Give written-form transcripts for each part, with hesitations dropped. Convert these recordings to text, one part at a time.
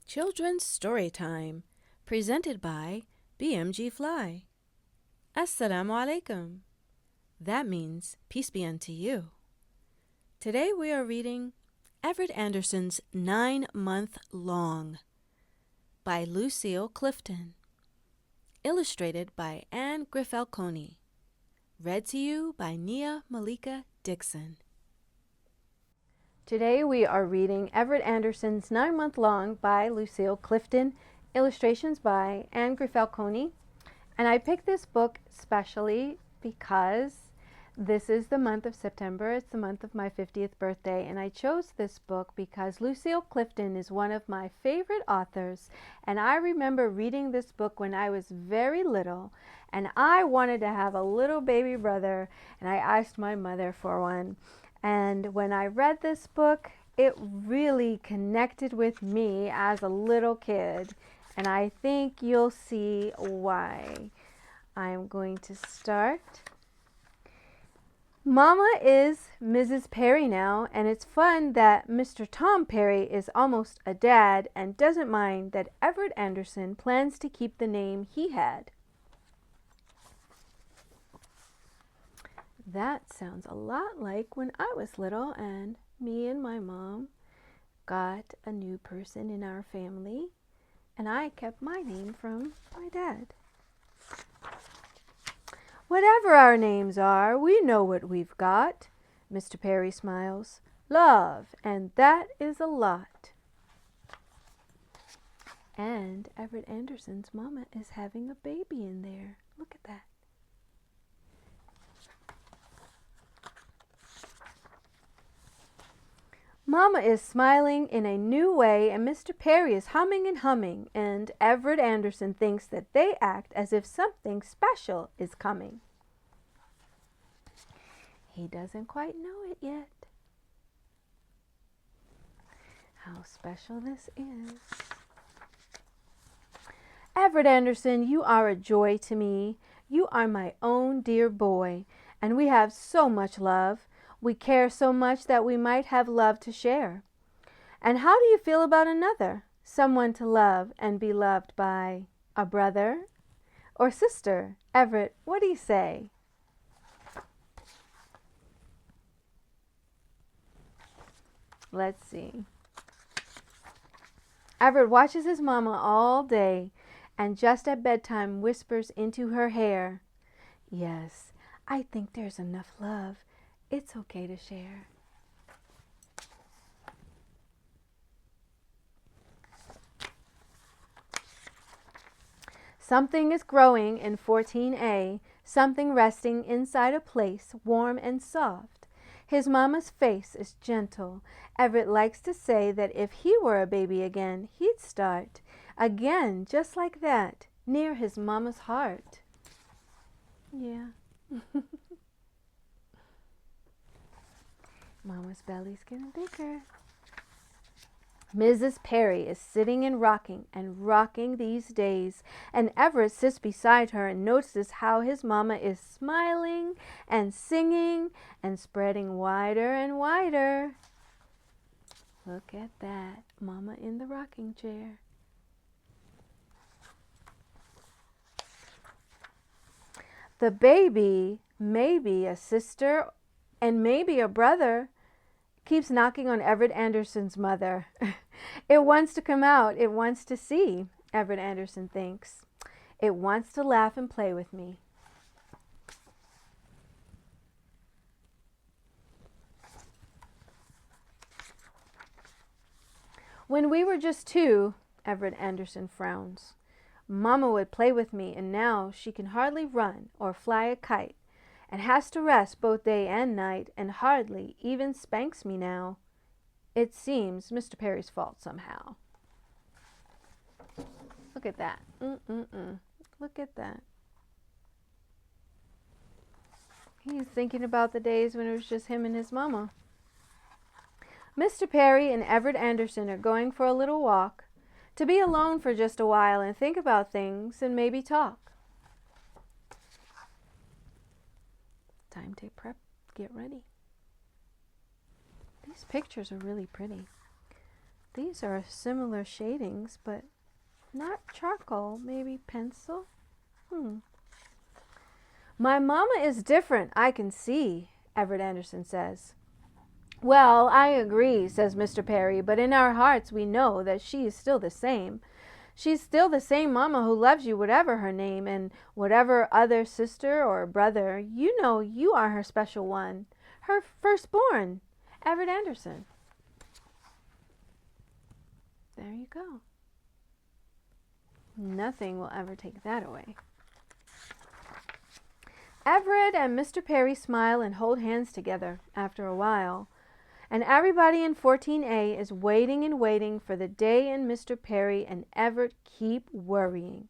Children's Storytime, presented by BMGFly. Assalamu alaikum. That means peace be unto you. Today we are reading Everett Anderson's 9-Month Long by Lucille Clifton. Illustrated by Grifalconi. Read to you by Nia Malika Dixon. Today we are reading Everett Anderson's 9-Month Long by Lucille Clifton, illustrations by Grifalconi. And I picked this book specially because this is the month of September. It's the month of my 50th birthday, and I chose this book because Lucille Clifton is one of my favorite authors, and I remember reading this book when I was very little, and I wanted to have a little baby brother, and I asked my mother for one. And when I read this book, it really connected with me as a little kid. And I think you'll see why. I'm going to start. Mama is Mrs. Perry now, and it's fun that Mr. Tom Perry is almost a dad and doesn't mind that Everett Anderson plans to keep the name he had. That sounds a lot like when I was little and me and my mom got a new person in our family, and I kept my name from my dad. Whatever our names are, we know what we've got. Mr. Perry smiles. Love, and that is a lot. And Everett Anderson's mama is having a baby in there. Look at that. Mama is smiling in a new way, and Mr. Perry is humming and humming, and Everett Anderson thinks that they act as if something special is coming. He doesn't quite know it yet. How special this is. Everett Anderson, you are a joy to me. You are my own dear boy, and we have so much love. We care so much that we might have love to share. And how do you feel about another? Someone to love and be loved by a brother or sister? Everett, what do you say? Let's see. Everett watches his mama all day and just at bedtime whispers into her hair, "Yes, I think there's enough love. It's okay to share." Something is growing in 14A, something resting inside a place warm and soft. His mama's face is gentle. Everett likes to say that if he were a baby again, he'd start again just like that, near his mama's heart. Yeah. Mama's belly's getting bigger. Mrs. Perry is sitting and rocking these days, and Everett sits beside her and notices how his mama is smiling and singing and spreading wider and wider. Look at that, Mama in the rocking chair. The baby, maybe a sister and maybe a brother, keeps knocking on Everett Anderson's mother. It wants to come out. It wants to see, Everett Anderson thinks. It wants to laugh and play with me. When we were just two, Everett Anderson frowns. Mama would play with me, and now she can hardly run or fly a kite, and has to rest both day and night, and hardly even spanks me now. It seems Mr. Perry's fault somehow. Look at that. Look at that. He's thinking about the days when it was just him and his mama. Mr. Perry and Everett Anderson are going for a little walk, to be alone for just a while and think about things and maybe talk. Time to prep, get ready. These pictures are really pretty. These are similar shadings, but not charcoal, maybe pencil? My mama is different, I can see, Everett Anderson says. Well, I agree, says Mr. Perry, but in our hearts we know that she is still the same. She's still the same mama who loves you, whatever her name, and whatever other sister or brother. You know you are her special one, her firstborn, Everett Anderson. There you go. Nothing will ever take that away. Everett and Mr. Perry smile and hold hands together after a while. And everybody in 14A is waiting and waiting for the day and Mr. Perry and Everett keep worrying.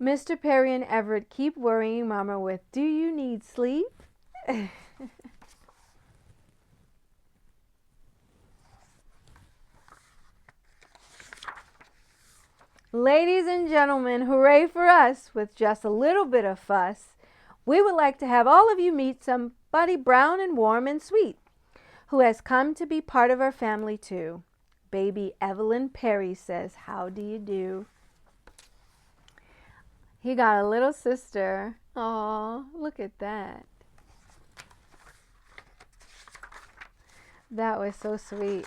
Mr. Perry and Everett keep worrying Mama with, do you need sleep? Ladies and gentlemen, hooray for us with just a little bit of fuss. We would like to have all of you meet somebody brown and warm and sweet who has come to be part of our family too. Baby Evelyn Perry says, how do you do? He got a little sister. Aw, look at that. That was so sweet.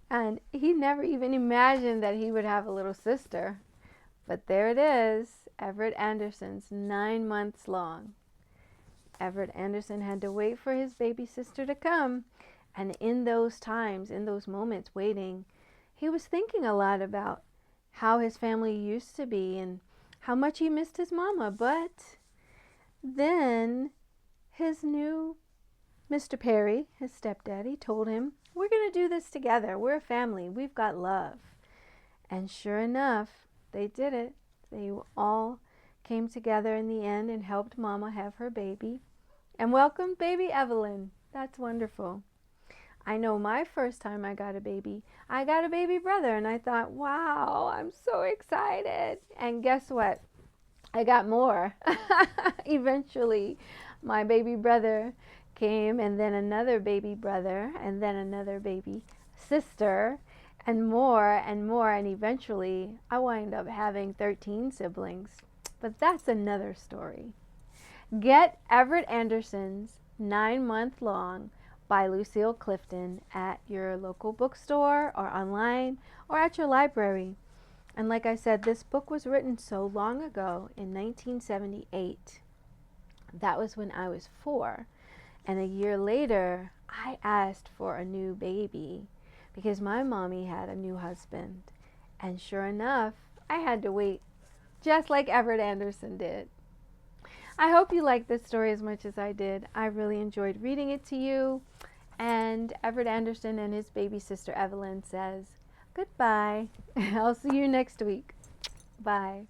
And he never even imagined that he would have a little sister. But there it is, Everett Anderson's 9 months long. Everett Anderson had to wait for his baby sister to come. And in those times, in those moments waiting, he was thinking a lot about how his family used to be and how much he missed his mama. But then his new Mr. Perry, his stepdaddy, told him, we're going to do this together. We're a family. We've got love. And sure enough, they did it. They all came together in the end and helped Mama have her baby. And welcomed baby Evelyn. That's wonderful. I know my first time I got a baby brother. And I thought, wow, I'm so excited. And guess what? I got more. Eventually, my baby brother came, and then another baby brother, and then another baby sister, and more, and eventually I wind up having 13 siblings. But that's another story. Get Everett Anderson's 9 month long by Lucille Clifton at your local bookstore or online or at your library. And like I said, this book was written so long ago in 1978. That was when I was 4. And a year later, I asked for a new baby because my mommy had a new husband. And sure enough, I had to wait just like Everett Anderson did. I hope you liked this story as much as I did. I really enjoyed reading it to you. And Everett Anderson and his baby sister Evelyn says, goodbye. I'll see you next week. Bye.